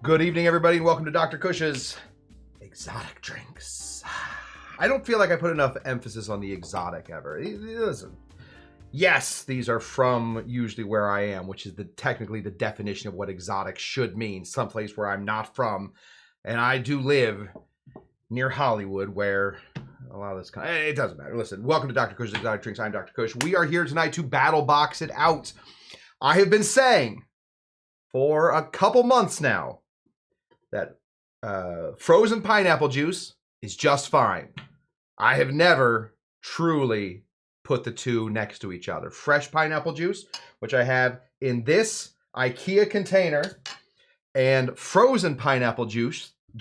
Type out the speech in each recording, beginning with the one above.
Good evening, everybody, and welcome to Dr. Cush's Exotic Drinks. I don't feel like I put enough emphasis on the exotic ever. Listen, yes, these are from usually where I am, which is technically the definition of what exotic should mean, someplace where I'm not from. And I do live near Hollywood, where a lot of this it doesn't matter. Listen, welcome to Dr. Cush's Exotic Drinks. I'm Dr. Cush. We are here tonight to battle box it out. I have been saying for a couple months now that frozen pineapple juice is just fine. I have never truly put the two next to each other. Fresh pineapple juice, which I have in this IKEA container, and frozen pineapple juice. I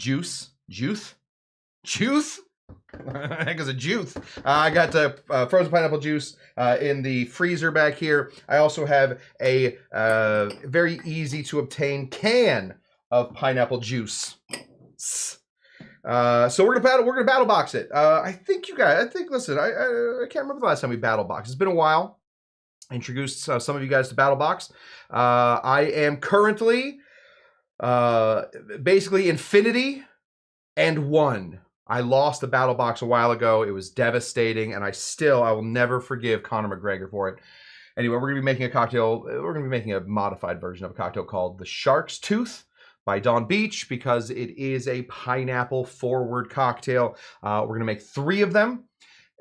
think it's a juice. I got frozen pineapple juice in the freezer back here. I also have a very easy to obtain can of pineapple juice. So we're gonna battle box it. Listen, I can't remember the last time we battle boxed. It's been a while. I introduced some of you guys to battle box. I am currently basically infinity and one. I lost the battle box a while ago. It was devastating, and I will never forgive Conor McGregor for it. Anyway, we're gonna be making a cocktail. We're gonna be making a modified version of a cocktail called the Shark's Tooth by Dawn Beach, because it is a pineapple forward cocktail. We're gonna make 3 of them,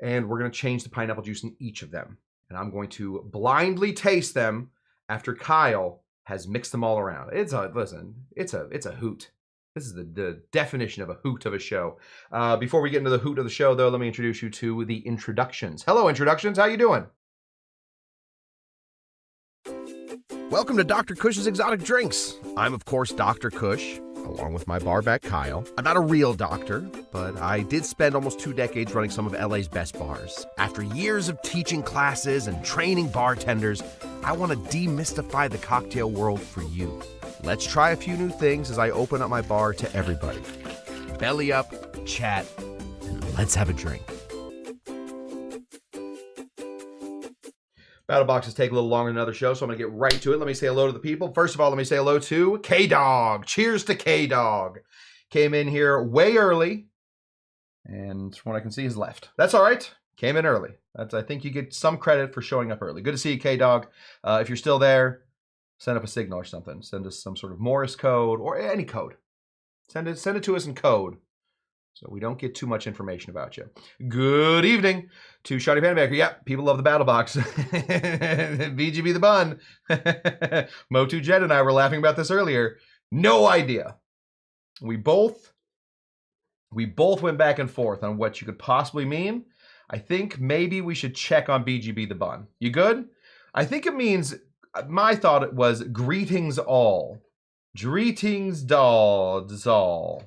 and we're gonna change the pineapple juice in each of them. And I'm going to blindly taste them after Kyle has mixed them all around. It's a hoot. This is the definition of a hoot of a show. Before we get into the hoot of the show, though, let me introduce you to the introductions. Hello, introductions. How you doing? Welcome to Dr. Cush's Exotic Drinks. I'm, of course, Dr. Cush, along with my barback Kyle. I'm not a real doctor, but I did spend almost 2 decades running some of LA's best bars. After years of teaching classes and training bartenders, I want to demystify the cocktail world for you. Let's try a few new things as I open up my bar to everybody. Belly up, chat, and let's have a drink. Battle boxes take a little longer than other shows, so I'm going to get right to it. Let me say hello to the people. First of all, let me say hello to K-Dog. Cheers to K-Dog. Came in here way early, and from what I can see, is left. That's all right. Came in early. I think you get some credit for showing up early. Good to see you, K-Dog. If you're still there, send up a signal or something. Send us some sort of Morse code or any code. Send it to us in code, so we don't get too much information about you. Good evening to Shotty Panbaker. Yep, people love the battle box. BGB the bun. Motu Jet and I were laughing about this earlier. No idea. We both went back and forth on what you could possibly mean. I think maybe we should check on BGB the bun. You good? I think it means, my thought was greetings all. Greetings all.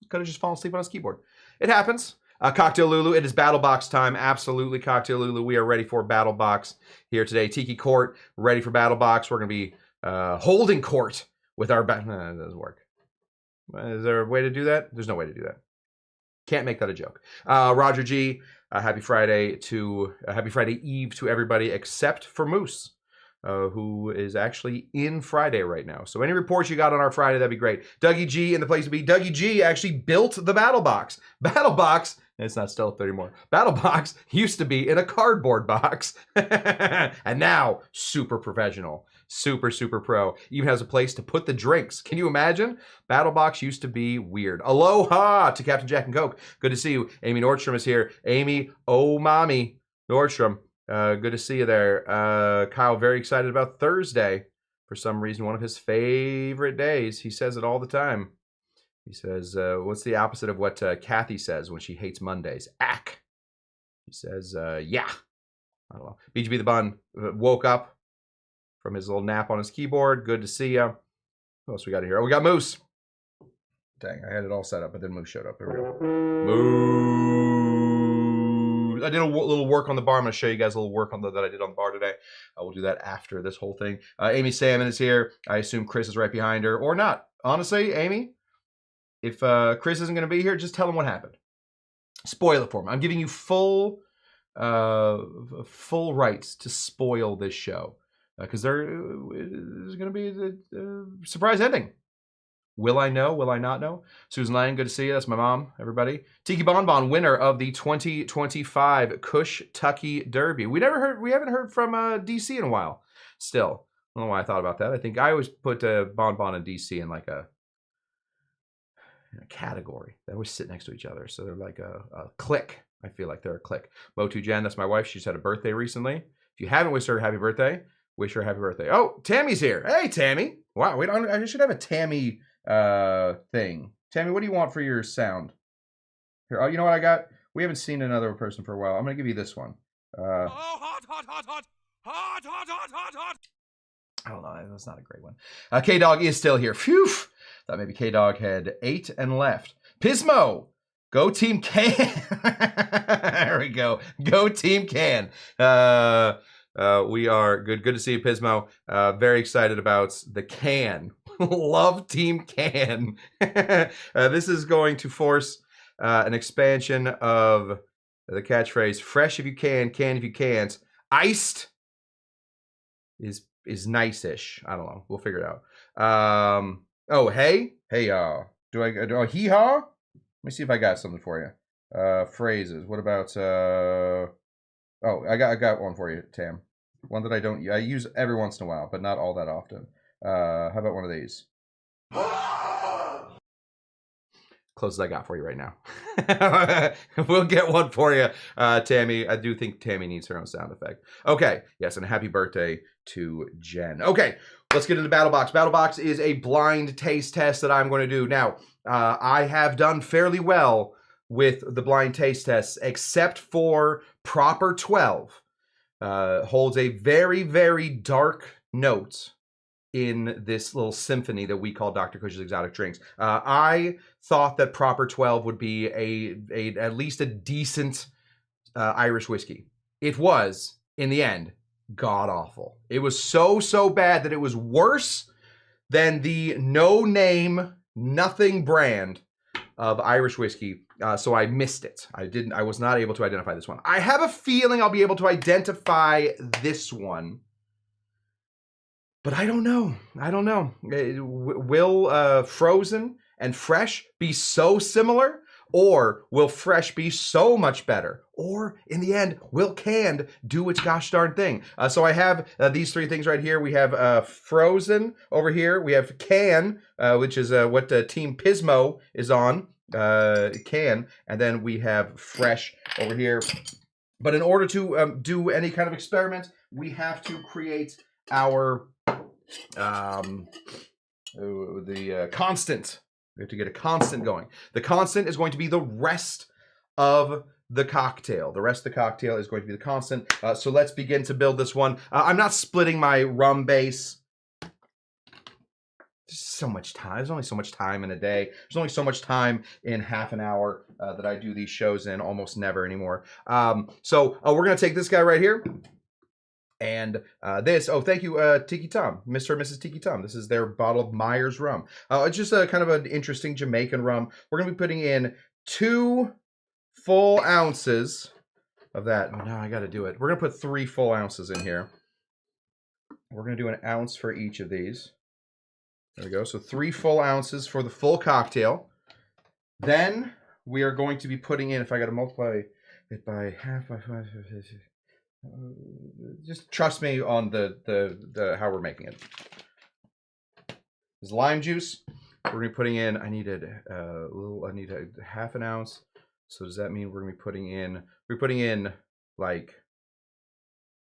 Could have just fallen asleep on his keyboard. It happens. Cocktail Lulu, it is battle box time. Absolutely, Cocktail Lulu. We are ready for battle box here today. Tiki Court, ready for battle box. We're going to be holding court with our... that doesn't work. Is there a way to do that? There's no way to do that. Can't make that a joke. Roger G, happy Friday Eve to everybody except for Moose, who is actually in Friday right now. So any reports you got on our Friday, that'd be great. Dougie G in the place to be. Dougie G actually built the battle box. Battle box, it's not still up there anymore. Battle box used to be in a cardboard box. And now, super professional. Super, super pro. Even has a place to put the drinks. Can you imagine? Battle box used to be weird. Aloha to Captain Jack and Coke. Good to see you. Amy Nordstrom is here. Amy, oh mommy, Nordstrom. Good to see you there. Kyle, very excited about Thursday. For some reason, one of his favorite days. He says it all the time. He says, what's the opposite of what Kathy says when she hates Mondays? Ack. He says, yeah. I don't know. BGB the Bun woke up from his little nap on his keyboard. Good to see you. What else we got here? Oh, we got Moose. Dang, I had it all set up, but then Moose showed up. Here we go. Moose. I did a little work on the bar. I'm going to show you guys a little work on that I did on the bar today. We'll do that after this whole thing. Amy Salmon is here. I assume Chris is right behind her, or not. Honestly, Amy, if Chris isn't going to be here, just tell him what happened. Spoil it for him. I'm giving you full rights to spoil this show, because there's going to be the surprise ending. Will I know? Will I not know? Susan Lang, good to see you. That's my mom, everybody. Tiki Bonbon, winner of the 2025 Cush Tucky Derby. We haven't heard from DC in a while. Still, I don't know why I thought about that. I think I always put Bonbon and DC in like a category. They always sit next to each other, so they're like a clique. I feel like they're a clique. Motu Jen, that's my wife. She's had a birthday recently. If you haven't wished her a happy birthday, wish her a happy birthday. Oh, Tammy's here. Hey, Tammy. Wow, I should have a Tammy thing. Tammy, what do you want for your sound? Here, oh, you know what I got? We haven't seen another person for a while. I'm gonna give you this one. Hot, hot, hot, hot, hot, hot, hot, hot, hot, hot. I don't know. That's not a great one. K-Dog is still here. Phew. Thought maybe K-Dog had 8 and left. Pismo. Go Team Can. There we go. Go Team Can. We are good. Good to see you, Pismo. Very excited about the can. Love Team Can. This is going to force an expansion of the catchphrase, fresh if you can if you can't. Iced is nice-ish. I don't know. We'll figure it out. Oh, hey, do I hee-haw? Let me see if I got something for you. Phrases. What about oh, I got one for you, Tam. One that I use every once in a while, but not all that often. How about one of these? Close as I got for you right now. We'll get one for you, Tammy. I do think Tammy needs her own sound effect. Okay, yes, and happy birthday to Jen. Okay, let's get into Battle Box. Battle Box is a blind taste test that I'm going to do. Now, I have done fairly well with the blind taste tests, except for Proper 12. Holds a very, very dark note in this little symphony that we call Dr. Cush's Exotic Drinks. I thought that Proper 12 would be at least a decent Irish whiskey. It was, in the end, god-awful. It was so bad that it was worse than the no-name, nothing brand of Irish whiskey, so I missed it. I was not able to identify this one. I have a feeling I'll be able to identify this one, but I don't know. Will frozen and fresh be so similar? Or will fresh be so much better? Or, in the end, will canned do its gosh darn thing? So I have these 3 things right here. We have frozen over here. We have can, which is what Team Pismo is on. Can. And then we have fresh over here. But in order to do any kind of experiment, we have to create our constant. We have to get a constant going. The constant is going to be the rest of the cocktail. The rest of the cocktail is going to be the constant. So let's begin to build this one. I'm not splitting my rum base. There's so much time. There's only so much time in a day. There's only so much time in half an hour that I do these shows in. Almost never anymore. So we're going to take this guy right here. And this, oh, thank you, Tiki Tom, Mr. and Mrs. Tiki Tom. This is their bottle of Myers rum. It's just a kind of an interesting Jamaican rum. We're going to be putting in 2 full ounces of that. Oh, now I got to do it. We're going to put 3 full ounces in here. We're going to do an ounce for each of these. There we go. So 3 full ounces for the full cocktail. Then we are going to be putting in, if I got to multiply it by half, by 5, just trust me on the how we're making it. This lime juice. We're gonna be putting in. I need a half an ounce. So does that mean we're gonna be putting in? We're putting in like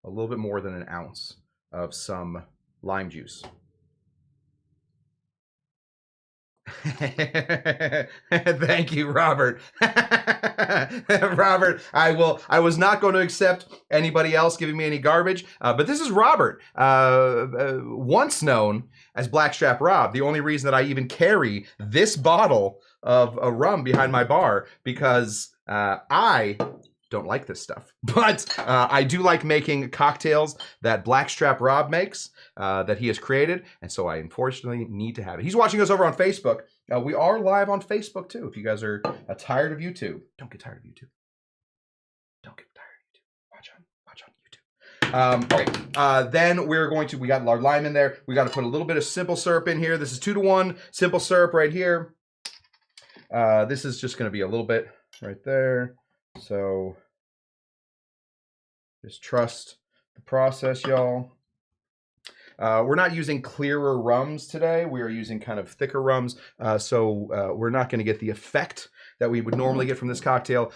a little bit more than an ounce of some lime juice. Thank you, Robert. Robert, I was not going to accept anybody else giving me any garbage, but this is Robert, once known as Blackstrap Rob. The only reason that I even carry this bottle of a rum behind my bar because I don't like this stuff, but I do like making cocktails that Blackstrap Rob makes, that he has created, and so I unfortunately need to have it. He's watching us over on Facebook. We are live on Facebook too. If you guys are tired of YouTube, don't get tired of YouTube. Don't get tired of YouTube. Watch on YouTube. Okay, then we're going to, we got our lime in there. We got to put a little bit of simple syrup in here. This is 2-to-1 simple syrup right here. This is just going to be a little bit right there. So just trust the process, y'all. We're not using clearer rums today. We are using kind of thicker rums. So we're not going to get the effect that we would normally get from this cocktail.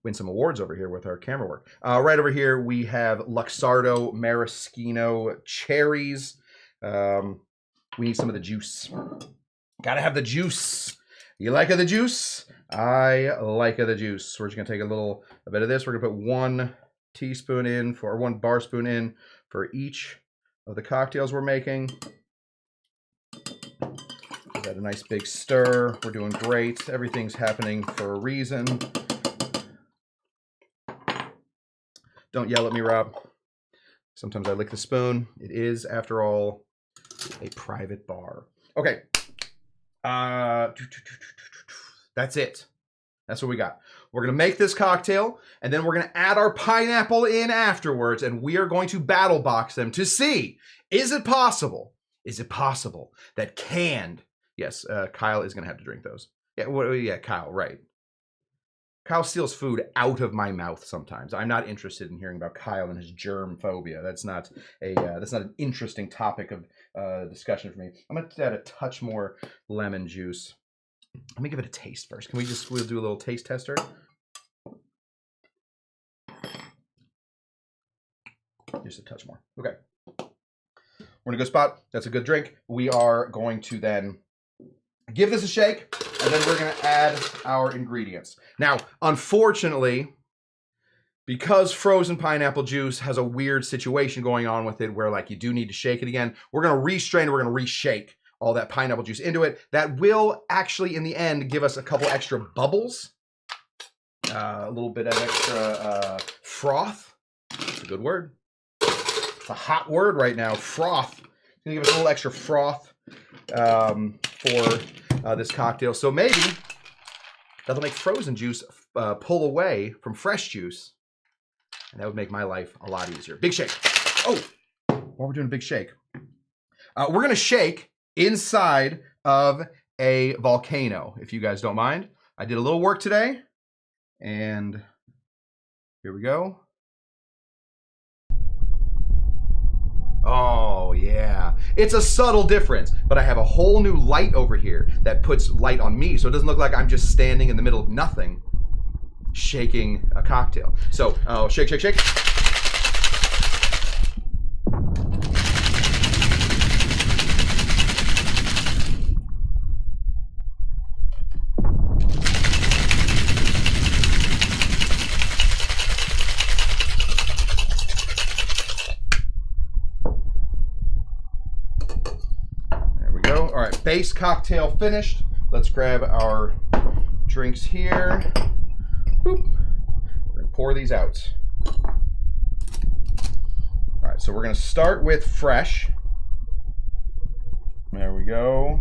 Win some awards over here with our camera work. Right over here, we have Luxardo Maraschino cherries. We need some of the juice. Gotta have the juice. You like the juice? I like the juice. We're just gonna take a bit of this. We're gonna put 1 teaspoon in for 1 bar spoon in for each of the cocktails we're making. Give that a nice big stir. We're doing great. Everything's happening for a reason. Don't yell at me, Rob. Sometimes I lick the spoon. It is, after all, a private bar. Okay. That's it. That's what we got. We're going to make this cocktail, and then we're going to add our pineapple in afterwards, and we are going to battle box them to see, is it possible that canned, yes, Kyle is going to have to drink those. Yeah, Kyle, right. Kyle steals food out of my mouth sometimes. I'm not interested in hearing about Kyle and his germ phobia. That's not an interesting topic of discussion for me. I'm going to add a touch more lemon juice. Let me give it a taste first. Can we'll do a little taste tester? Just a touch more. Okay. We're in a good spot. That's a good drink. We are going to then give this a shake, and then we're going to add our ingredients. Now, unfortunately, because frozen pineapple juice has a weird situation going on with it where like you do need to shake it again, we're going to restrain, we're going to reshake all that pineapple juice into it. That will actually, in the end, give us a couple extra bubbles, a little bit of extra froth. That's a good word. It's a hot word right now, froth. It's going to give us a little extra froth for this cocktail. So maybe that'll make frozen juice pull away from fresh juice, and that would make my life a lot easier. Big shake. Oh, while we're doing a big shake, we're going to shake inside of a volcano, if you guys don't mind. I did a little work today, and here we go. Oh, yeah. It's a subtle difference, but I have a whole new light over here that puts light on me, so it doesn't look like I'm just standing in the middle of nothing shaking a cocktail. So, shake, shake, shake. All right, base cocktail finished. Let's grab our drinks here. Boop. We're gonna pour these out. All right, so we're gonna start with fresh. There we go.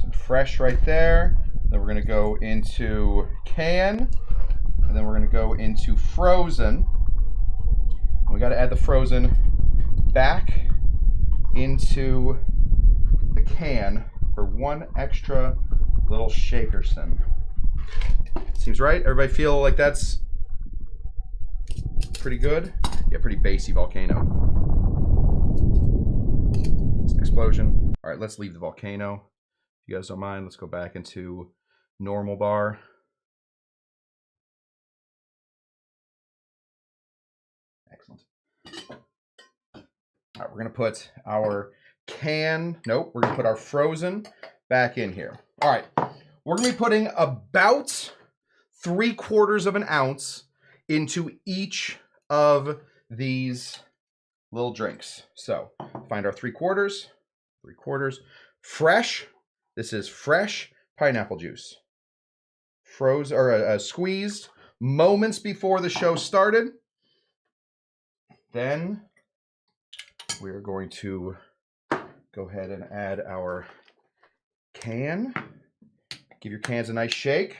Some fresh right there. Then we're gonna go into can, and then we're gonna go into frozen. We gotta add the frozen back into the can for one extra little shakerson. Seems right? Everybody feel like that's pretty good? Yeah, pretty bassy volcano. It's an explosion. All right, let's leave the volcano. If you guys don't mind, let's go back into normal bar. Excellent. All right, we're gonna put our we're gonna put our frozen back in here. All right, we're gonna be putting about 3/4 of an ounce into each of these little drinks. So find our 3/4, fresh. This is fresh pineapple juice, frozen or squeezed moments before the show started. Then we're going to go ahead and add our can. Give your cans a nice shake. It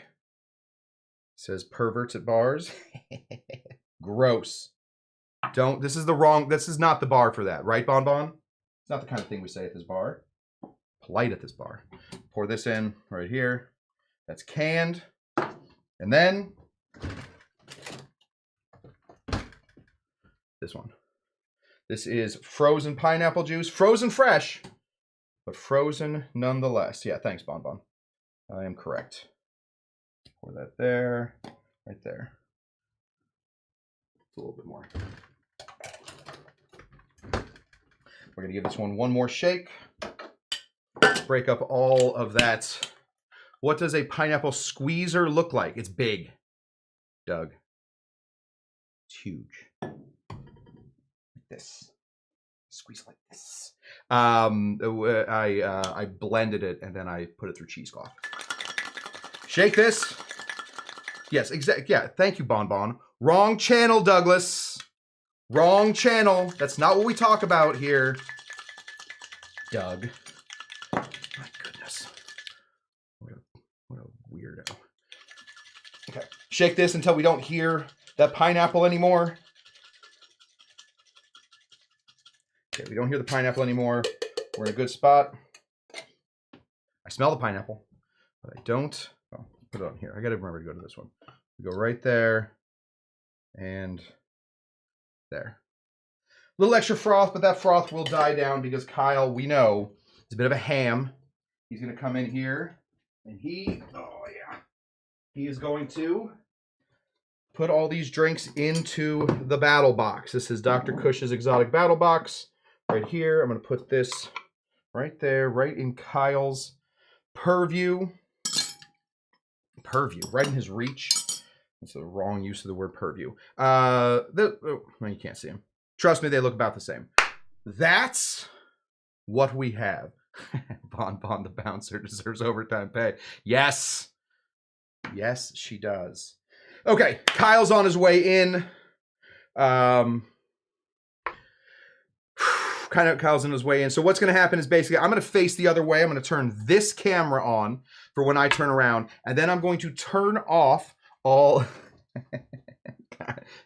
says perverts at bars. Gross. Don't, this is not the bar for that, right, Bon Bon? It's not the kind of thing we say at this bar. Polite at this bar. Pour this in right here. That's canned. And then this one. This is frozen pineapple juice. Frozen fresh, but frozen nonetheless. Yeah, thanks, Bon Bon. I am correct. Pour that there, right there. A little bit more. We're going to give this one more shake. Break up all of that. What does a pineapple squeezer look like? It's big, Doug. It's huge. Like this. Squeeze like this. I blended it and then I put it through cheesecloth. Shake this. Yes, exactly. Yeah, thank you, Bon Bon. Wrong channel, Douglas. Wrong channel. That's not what we talk about here, Doug. My goodness. What a weirdo. Okay. Shake this until we don't hear that pineapple anymore. Okay, we don't hear the pineapple anymore. We're in a good spot. I smell the pineapple, but I don't. Oh, put it on here. I got to remember to go to this one. We go right there and there. A little extra froth, but that froth will die down because Kyle, we know, is a bit of a ham. He's going to come in here and he is going to put all these drinks into the battle box. This is Dr. Cush's exotic battle box right here. I'm going to put this right there, right in Kyle's purview. Purview, right in his reach. That's the wrong use of the word purview. Well, you can't see them. Trust me, they look about the same. That's what we have. Bon Bon the bouncer deserves overtime pay. Yes. Yes, she does. Okay, Kyle's on his way in. Kyle's on his way in. So what's going to happen is basically I'm going to face the other way. I'm going to turn this camera on for when I turn around. And then I'm going to turn off all...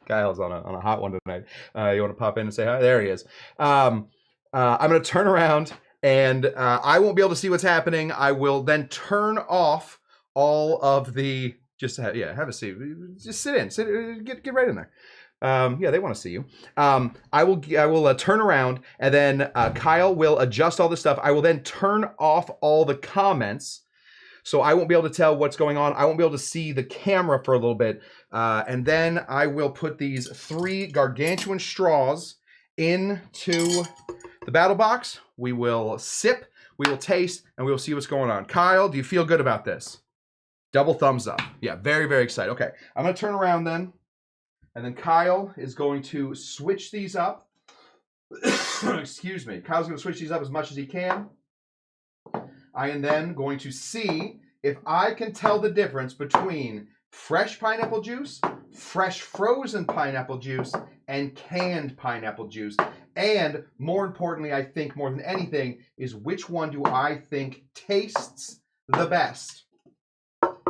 Kyle's on a hot one tonight. You want to pop in and say hi? There he is. I'm going to turn around and I won't be able to see what's happening. I will then turn off all of the... have a seat. Just sit in. Get right in there. Yeah, they want to see you. I will turn around and then Kyle will adjust all this stuff. I will then turn off all the comments. So I won't be able to tell what's going on. I won't be able to see the camera for a little bit. And then I will put these 3 gargantuan straws into the battle box. We will sip, we will taste, and we will see what's going on. Kyle, do you feel good about this? Double thumbs up. Yeah, very, very excited. Okay, I'm going to turn around then. And then Kyle is going to switch these up. Excuse me. Kyle's going to switch these up as much as he can. I am then going to see if I can tell the difference between fresh pineapple juice, fresh frozen pineapple juice, and canned pineapple juice. And more importantly, I think more than anything, is which one do I think tastes the best?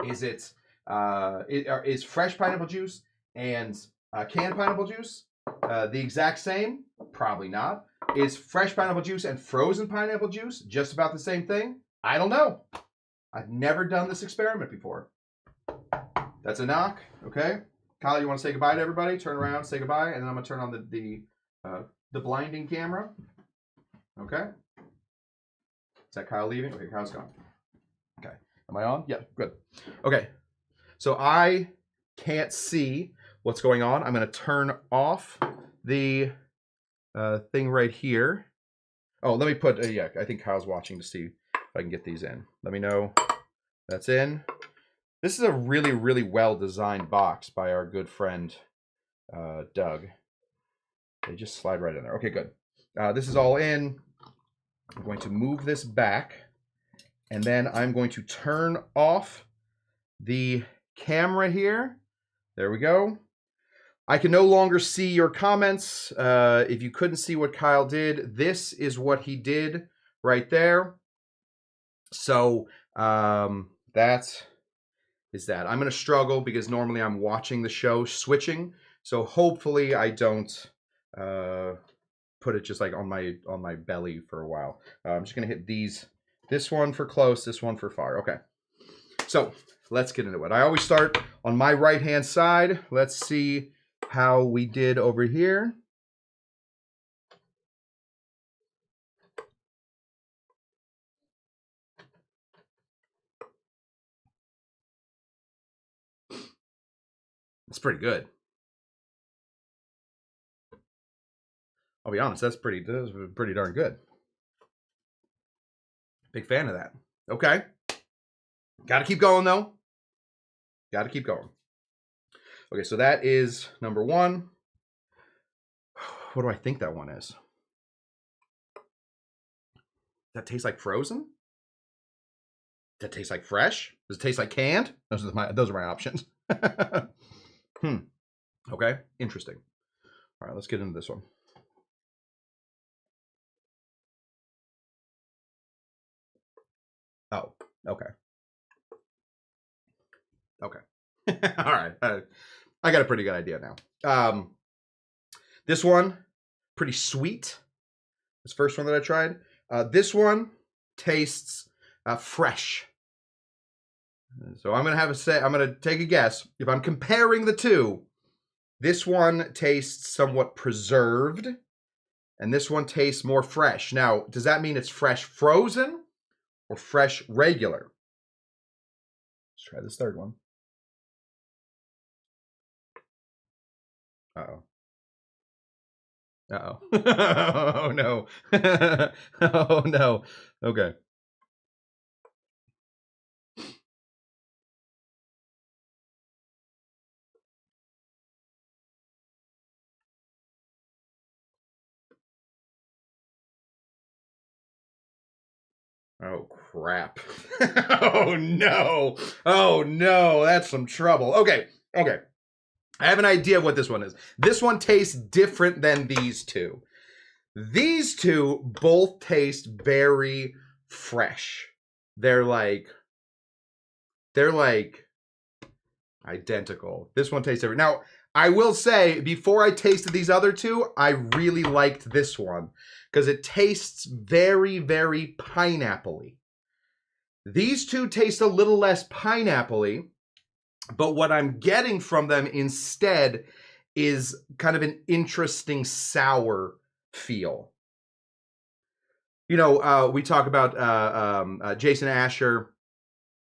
Is it is fresh pineapple juice and canned pineapple juice the exact same? Probably not. Is fresh pineapple juice and frozen pineapple juice just about the same thing? I don't know. I've never done this experiment before. That's a knock. Okay. Kyle, you want to say goodbye to everybody? Turn around, say goodbye, and then I'm going to turn on the blinding camera. Okay. Is that Kyle leaving? Okay, Kyle's gone. Okay. Am I on? Yeah, good. Okay. So I can't see what's going on. I'm going to turn off the thing right here. Oh, let me put, I think Kyle's watching to see if I can get these in. Let me know that's in. This is a really, really well-designed box by our good friend, Doug. They just slide right in there. Okay, good. This is all in. I'm going to move this back, and then I'm going to turn off the camera here. There we go. I can no longer see your comments. If you couldn't see what Kyle did, this is what he did right there. So that is that. I'm going to struggle because normally I'm watching the show switching So hopefully I don't put it just like on my belly for a while. I'm just gonna hit these. This one for close, this one for far. Okay. So let's get into it. I always start on my right-hand side. Let's see how we did over here. It's pretty good. I'll be honest, that's pretty darn good. Big fan of that. Okay. Got to keep going, though. Got to keep going. Okay, so that is number one. What do I think that one is? That tastes like frozen? That tastes like fresh? Does it taste like canned? Those are my options. Okay, interesting. All right, let's get into this one. Oh, okay. Okay. All right. I got a pretty good idea now. This one, pretty sweet. This first one that I tried. This one tastes fresh. So I'm gonna take a guess. If I'm comparing the two, this one tastes somewhat preserved, and this one tastes more fresh. Now, does that mean it's fresh frozen or fresh regular? Let's try this third one. Uh-oh. Uh-oh. Oh, no. Oh, no. Okay. Oh, crap. Oh, no. Oh, no. That's some trouble. Okay. Okay. I have an idea of what this one is. This one tastes different than these two. These two both taste very fresh. They're like identical. This one tastes different. Now, I will say, before I tasted these other two, I really liked this one because it tastes very, very pineapple-y. These two taste a little less pineapple-y, but what I'm getting from them instead is kind of an interesting sour feel. You know, we talk about Jason Asher.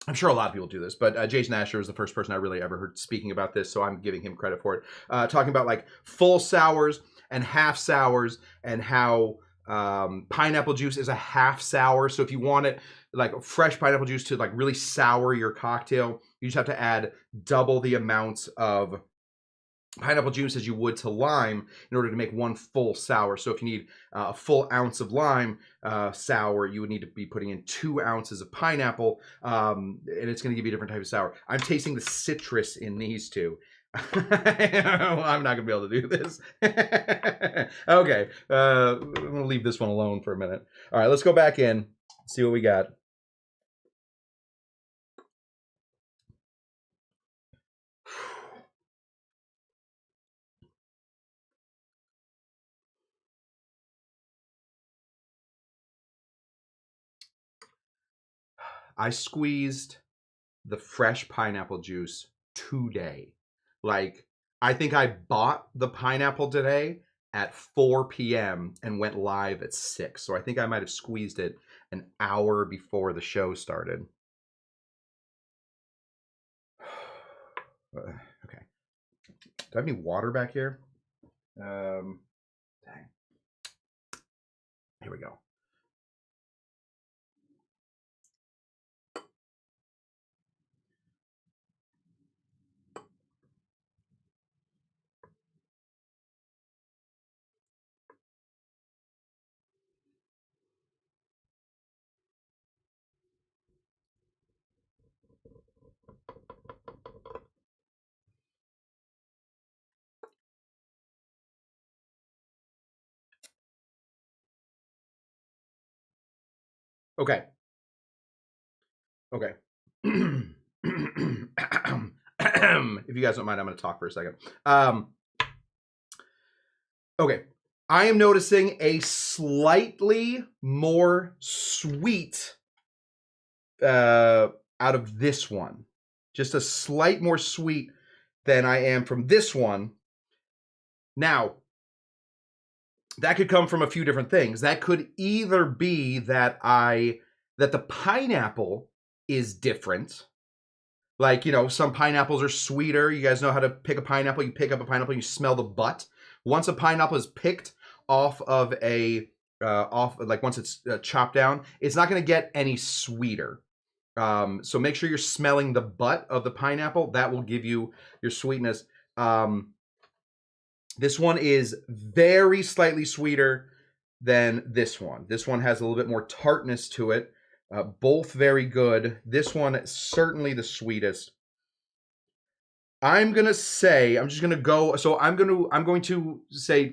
I'm sure a lot of people do this, but Jason Asher was the first person I really ever heard speaking about this, so I'm giving him credit for it. Talking about like full sours and half sours, and how pineapple juice is a half sour. So if you want it like fresh pineapple juice to like really sour your cocktail, you just have to add double the amount of pineapple juice as you would to lime in order to make one full sour. So if you need a full ounce of lime sour, you would need to be putting in 2 ounces of pineapple, and it's going to give you a different type of sour. I'm tasting the citrus in these two. I'm not going to be able to do this. Okay, I'm going to leave this one alone for a minute. All right, let's go back in, see what we got. I squeezed the fresh pineapple juice today. Like, I think I bought the pineapple today at 4 p.m. and went live at 6. So I think I might have squeezed it an hour before the show started. Okay. Do I have any water back here? Dang. Here we go. Okay. Okay. If you guys don't mind, I'm going to talk for a second. Okay. I am noticing a slightly more sweet out of this one. Just a slight more sweet than I am from this one. Now, that could come from a few different things. That could either be that the pineapple is different. Like, some pineapples are sweeter. You guys know how to pick a pineapple. You pick up a pineapple, you smell the butt. Once a pineapple is picked off of once it's chopped down, it's not going to get any sweeter. So make sure you're smelling the butt of the pineapple. That will give you your sweetness. This one is very slightly sweeter than this one. This one has a little bit more tartness to it. Both very good. This one certainly the sweetest. I'm going to say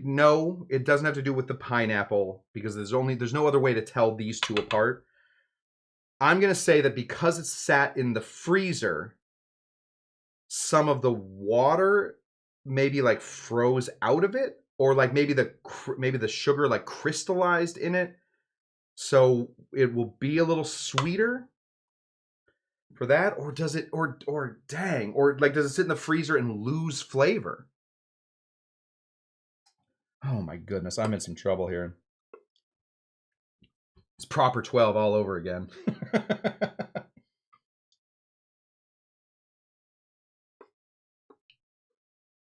no, it doesn't have to do with the pineapple because there's no other way to tell these two apart. I'm going to say that because it's sat in the freezer, some of the water maybe like froze out of it, or like maybe the sugar like crystallized in it, so it will be a little sweeter for that. Or does it, or dang, or like does it sit in the freezer and lose flavor? Oh my goodness, I'm in some trouble here. It's proper 12 all over again.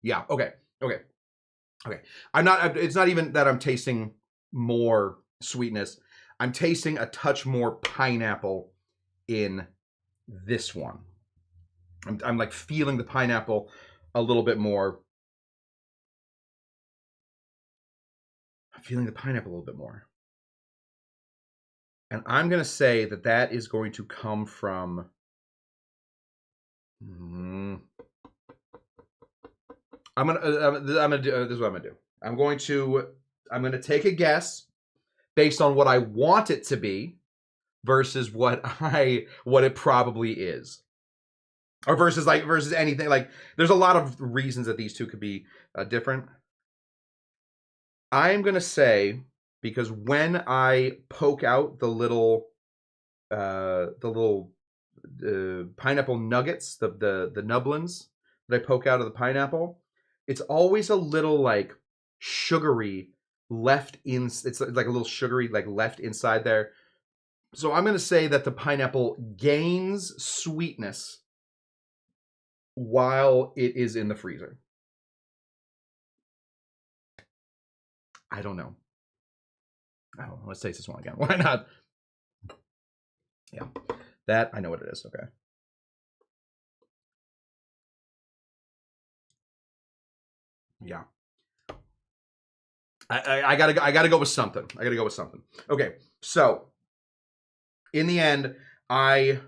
Yeah, okay. It's not even that I'm tasting more sweetness. I'm tasting a touch more pineapple in this one. I'm like feeling the pineapple a little bit more. I'm feeling the pineapple a little bit more. And I'm going to say that is going to come from... I'm gonna do this is what I'm gonna do. I'm going to take a guess based on what I want it to be versus what it probably is, or versus anything. Like, there's a lot of reasons that these two could be different. I'm gonna say, because when I poke out the little pineapple nuggets, the nublins that I poke out of the pineapple, it's always a little like sugary left in. It's like a little sugary like left inside there. So I'm going to say that the pineapple gains sweetness while it is in the freezer. I don't know. Let's taste this one again. Why not? Yeah, that I know what it is. Okay. Yeah. I gotta go with something. Okay, so in the end, I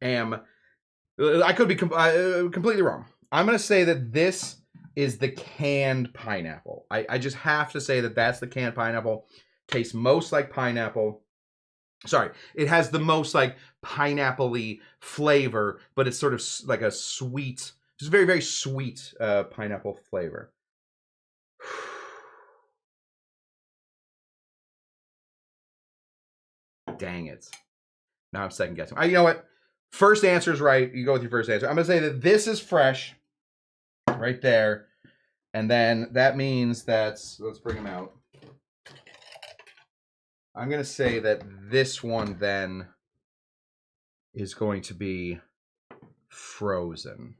could be completely wrong. I'm gonna say that this is the canned pineapple. I just have to say that that's the canned pineapple. Tastes most like pineapple. Sorry, it has the most like pineapple-y flavor, but it's sort of like a sweet, just very, very sweet pineapple flavor. Dang it. Now I'm second guessing. You know what? First answer is right. You go with your first answer. I'm going to say that this is fresh right there. And then that means let's bring them out. I'm going to say that this one then is going to be frozen.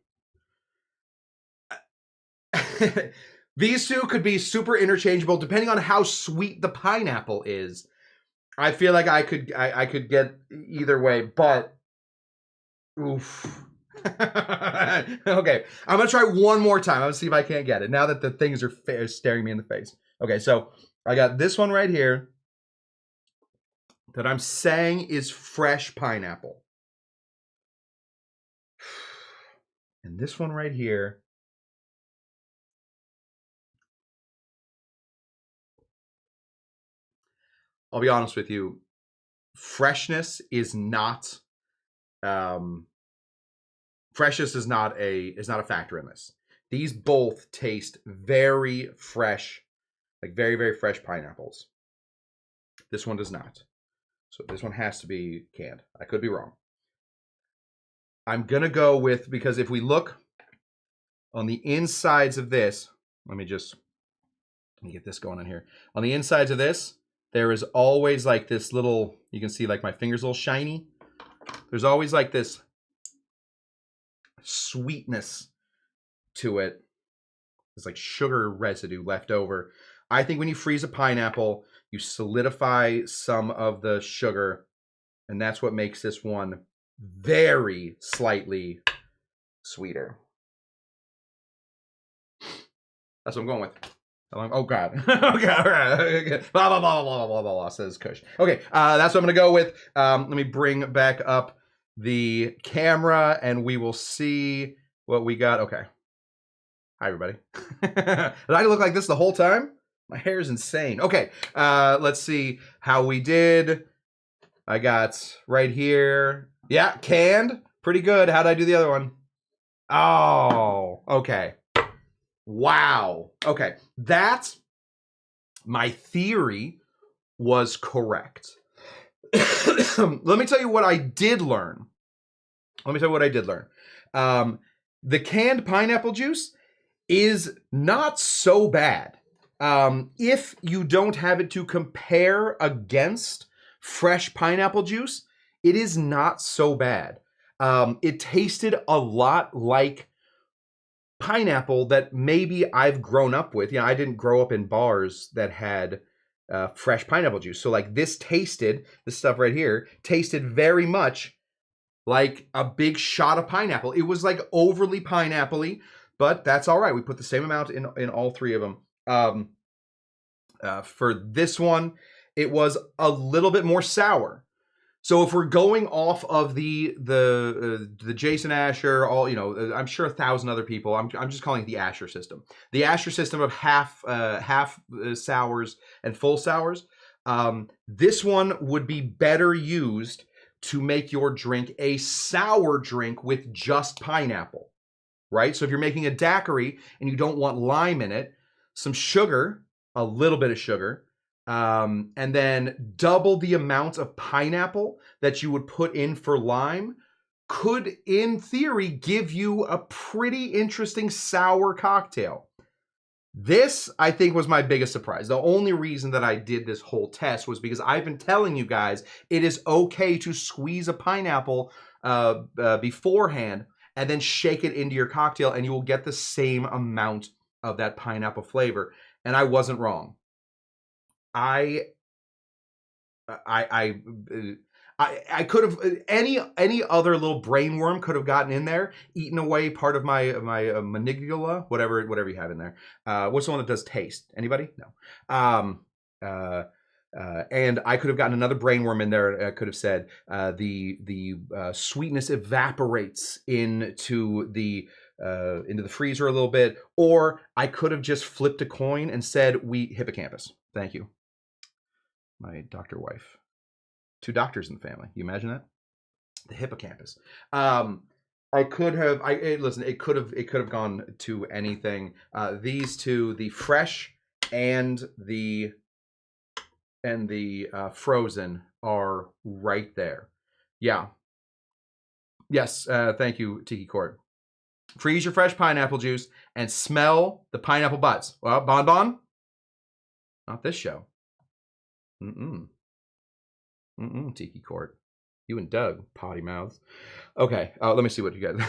These two could be super interchangeable depending on how sweet the pineapple is. I feel like I could get either way, but oof. Okay, I'm gonna try one more time. I'm gonna see if I can't get it now that the things are staring me in the face. Okay, so I got this one right here that I'm saying is fresh pineapple, and this one right here. I'll be honest with you, freshness is not freshness is not a factor in this. These both taste very fresh. like very, very fresh pineapples. This one does not. So this one has to be canned. I could be wrong. I'm going to go with, because if we look on the insides of this, let me get this going on here. On the insides of this, there is always like this little, you can see like my finger's a little shiny. There's always like this sweetness to it. There's like sugar residue left over. I think when you freeze a pineapple, you solidify some of the sugar, and that's what makes this one very slightly sweeter. That's what I'm going with. Oh God. Okay. Blah, blah, blah, blah, blah, blah, blah, says Cush. Okay, that's what I'm gonna go with. Let me bring back up the camera and we will see what we got. Okay. Hi, everybody. Did I look like this the whole time? My hair is insane. Okay, let's see how we did. I got right here. Yeah, canned. Pretty good. How'd I do the other one? Oh, okay. Wow. Okay, that's my theory was correct. Let me tell you what I did learn. The canned pineapple juice is not so bad. If you don't have it to compare against fresh pineapple juice, it is not so bad. It tasted a lot like pineapple that maybe I've grown up with. You know, I didn't grow up in bars that had fresh pineapple juice. So like this stuff right here, tasted very much like a big shot of pineapple. It was like overly pineapple-y, but that's all right. We put the same amount in all three of them. For this one, it was a little bit more sour. So if we're going off of the Jason Asher, all, you know, I'm sure 1,000 other people. I'm just calling it the Asher system. The Asher system of half sours and full sours. This one would be better used to make your drink a sour drink with just pineapple, right? So if you're making a daiquiri and you don't want lime in it, some sugar, a little bit of sugar, and then double the amount of pineapple that you would put in for lime could, in theory, give you a pretty interesting sour cocktail. This, I think, was my biggest surprise. The only reason that I did this whole test was because I've been telling you guys it is okay to squeeze a pineapple beforehand and then shake it into your cocktail, and you will get the same amount of that pineapple flavor. And I wasn't wrong. I could have, any other little brainworm could have gotten in there, eaten away part of my manigula, whatever you have in there. What's the one that does taste? Anybody? No. And I could have gotten another brainworm in there. I could have said the sweetness evaporates into the freezer a little bit, or I could have just flipped a coin and said hippocampus. Thank you, my doctor wife. 2 doctors in the family. You imagine that? The hippocampus. I could have. Listen. It could have gone to anything. These two, the fresh and the frozen, are right there. Yeah. Yes. Thank you, Tiki Court. Freeze your fresh pineapple juice and smell the pineapple butts. Well, Bon. Not this show. Tiki Court. You and Doug, potty mouths. Okay, let me see what you guys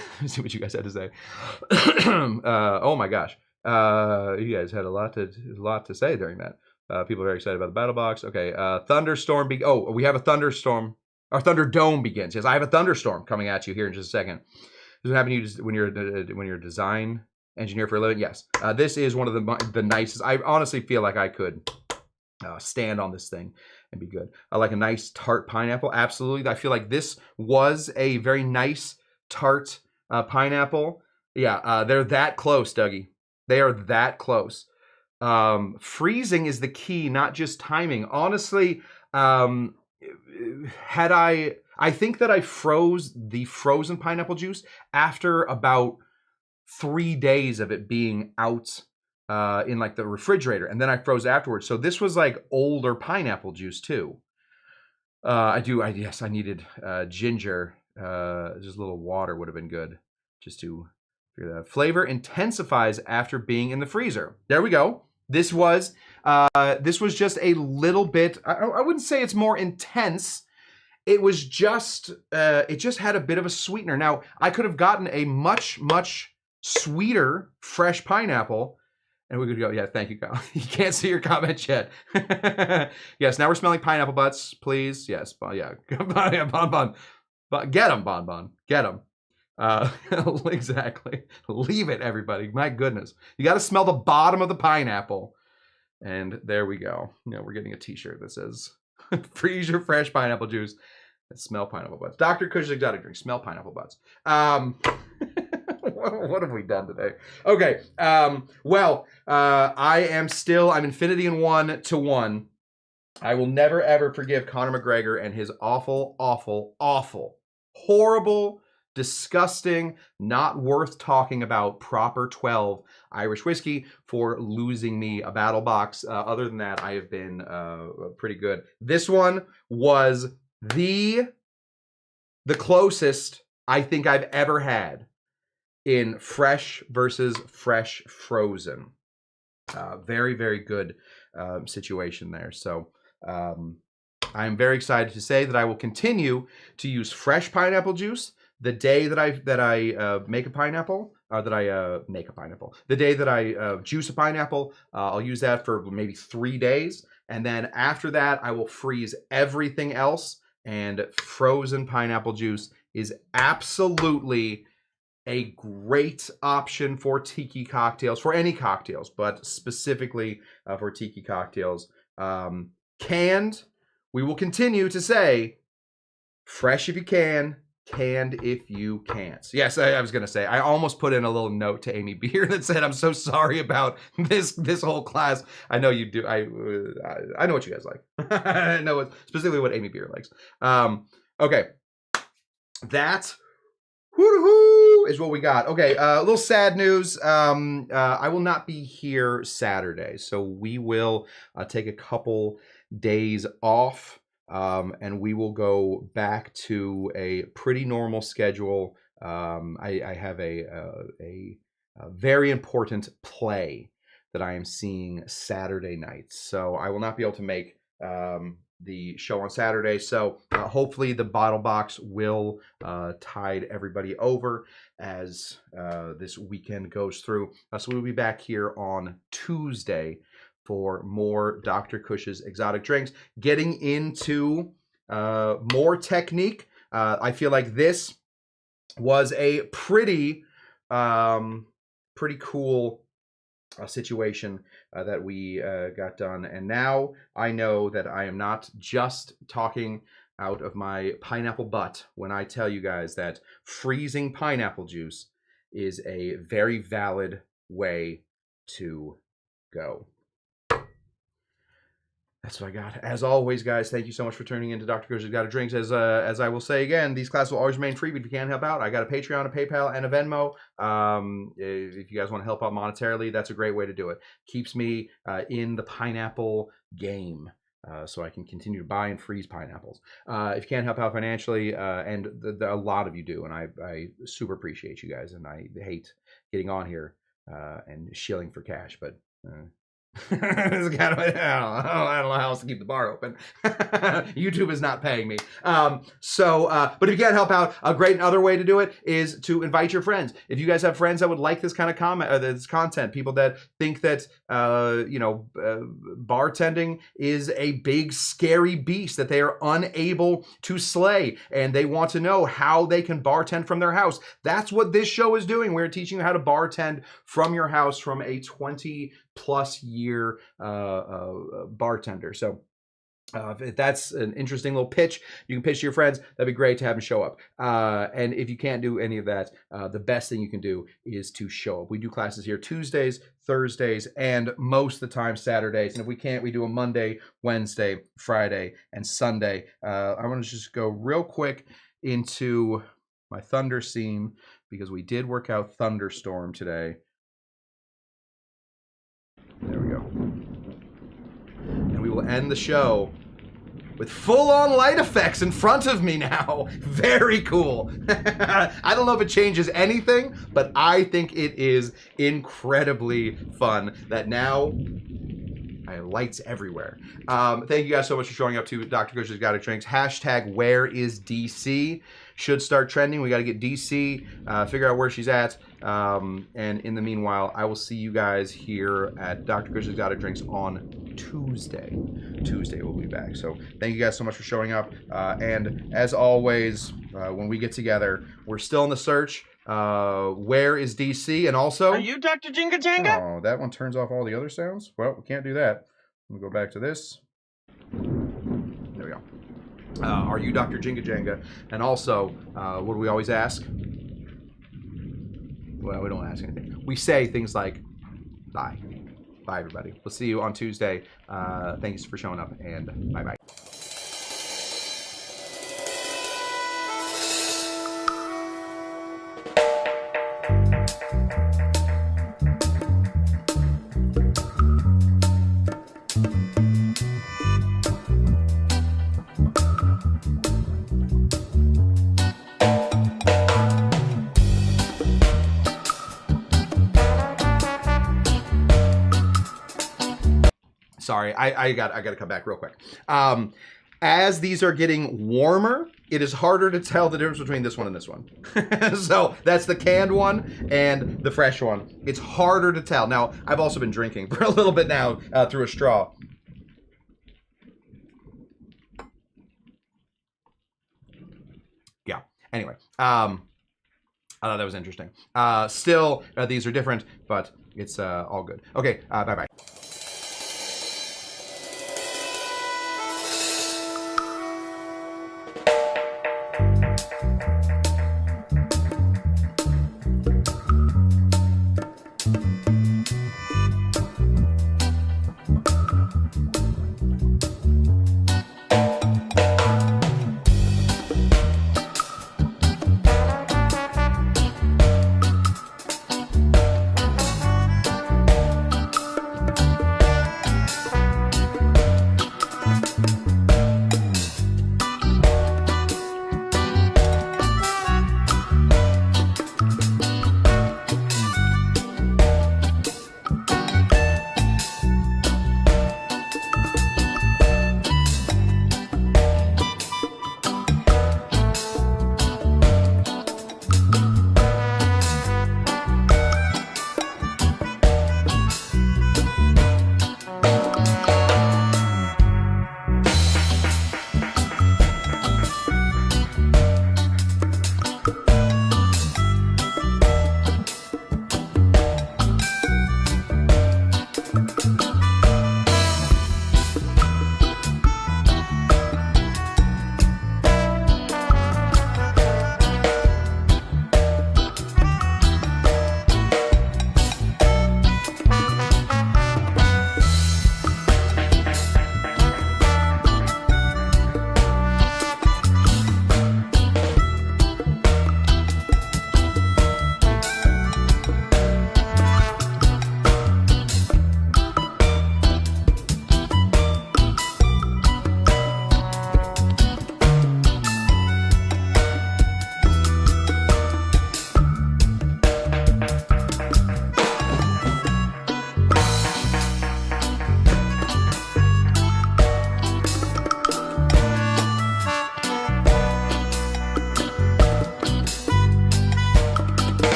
had to say. Oh my gosh, you guys had a lot to say during that. People are very excited about the battle box. Okay, thunderstorm. We have a thunderstorm. Our Thunderdome begins. Yes, I have a thunderstorm coming at you here in just a second. This is what happens when you're a design engineer for a living. Yes, this is one of the nicest. I honestly feel like I could stand on this thing and be good. I like a nice tart pineapple. Absolutely. I feel like this was a very nice tart pineapple. Yeah, they're that close, Dougie. They are that close. Freezing is the key, not just timing. Honestly, I think that I froze the frozen pineapple juice after about 3 days of it being out in like the refrigerator, and then I froze afterwards. So this was like older pineapple juice too. Yes, I needed ginger. Just a little water would have been good, just to figure that out. Flavor intensifies after being in the freezer. There we go. This was just a little bit. I wouldn't say it's more intense. It was just it just had a bit of a sweetener. Now I could have gotten a much sweeter fresh pineapple. And we could go, yeah, thank you, Kyle. You can't see your comment yet. Yes, now we're smelling pineapple butts, please. Yes, yeah. Bon. Get them, Bon. Get them. Exactly. Leave it, everybody. My goodness. You got to smell the bottom of the pineapple. And there we go. You know, we're getting a t-shirt that says, freeze your fresh pineapple juice and smell pineapple butts. Dr. Cush's exotic drink, smell pineapple butts. What have we done today? Okay. I'm Infinity in 1-1. I will never ever forgive Conor McGregor and his awful, horrible, disgusting, not worth talking about proper 12 Irish whiskey for losing me a battle box. Other than that, I have been pretty good. This one was the closest I think I've ever had in fresh versus fresh frozen. Very good situation there. So I'm very excited to say that I will continue to use fresh pineapple juice the day that I make a pineapple, or that I make a pineapple. The day that I juice a pineapple, I'll use that for maybe 3 days. And then after that, I will freeze everything else. And frozen pineapple juice is absolutely a great option for tiki cocktails, for any cocktails, but specifically for tiki cocktails. Canned, we will continue to say fresh if you can, canned if you can't. Yes, I was gonna say, I almost put in a little note to Amy Beer that said, I'm so sorry about this whole class. I know you do. I know what you guys like. I know specifically what Amy Beer likes. Okay, that is what we got. Okay, a little sad news. I will not be here Saturday, so we will take a couple days off, and we will go back to a pretty normal schedule. I have a very important play that I am seeing Saturday nights, so I will not be able to make the show on Saturday. So hopefully the bottle box will tide everybody over as this weekend goes through. So we'll be back here on Tuesday for more Dr. Cush's exotic drinks, getting into more technique. I feel like this was a pretty cool situation that we got done. And now I know that I am not just talking out of my pineapple butt when I tell you guys that freezing pineapple juice is a very valid way to go. That's what I got. As always, guys, thank you so much for tuning in to Dr. Cush's Exotic Drinks. As I will say again, these classes will always remain free, but if you can't help out, I got a Patreon, a PayPal, and a Venmo. If you guys want to help out monetarily, that's a great way to do it. Keeps me in the pineapple game. So I can continue to buy and freeze pineapples. If you can't help out financially, and a lot of you do, and I super appreciate you guys, and I hate getting on here and shilling for cash, but it's kind of, I don't know how else to keep the bar open. YouTube is not paying me. But if you can't help out, a great other way to do it is to invite your friends. If you guys have friends that would like this kind of this content, people that think that bartending is a big scary beast that they are unable to slay, and they want to know how they can bartend from their house. That's what this show is doing. We're teaching you how to bartend from your house from a 20+ year bartender. So if that's an interesting little pitch, you can pitch to your friends. That'd be great to have them show up. And if you can't do any of that, the best thing you can do is to show up. We do classes here Tuesdays, Thursdays, and most of the time Saturdays. And if we can't, we do a Monday, Wednesday, Friday, and Sunday. I want to just go real quick into my thunder scene because we did work out thunderstorm today. will end the show with full-on light effects in front of me now. Very cool. I don't know if it changes anything, but I think it is incredibly fun that now I have lights everywhere. Thank you guys so much for showing up to Dr. Cush's Guide to Drinks. Hashtag where is DC should start trending. We got to get DC, figure out where she's at. And in the meanwhile, I will see you guys here at Dr. Cush's Guide to Drinks on Tuesday. Tuesday we'll be back. So thank you guys so much for showing up. And as always, when we get together, we're still in the search. Where is DC? And also, are you Dr. Jinga Janga? Oh, that one turns off all the other sounds. Well, we can't do that. We'll go back to this. There we go. Are you Dr. Jinga Janga? And also, what do we always ask? Well, we don't ask anything. We say things like, bye. Bye, everybody. We'll see you on Tuesday. Thanks for showing up, and bye-bye. Sorry, I got to come back real quick. As these are getting warmer, it is harder to tell the difference between this one and this one. So that's the canned one and the fresh one. It's harder to tell. Now, I've also been drinking for a little bit now through a straw. Yeah, anyway. I thought that was interesting. Still, these are different, but it's all good. Okay, bye-bye.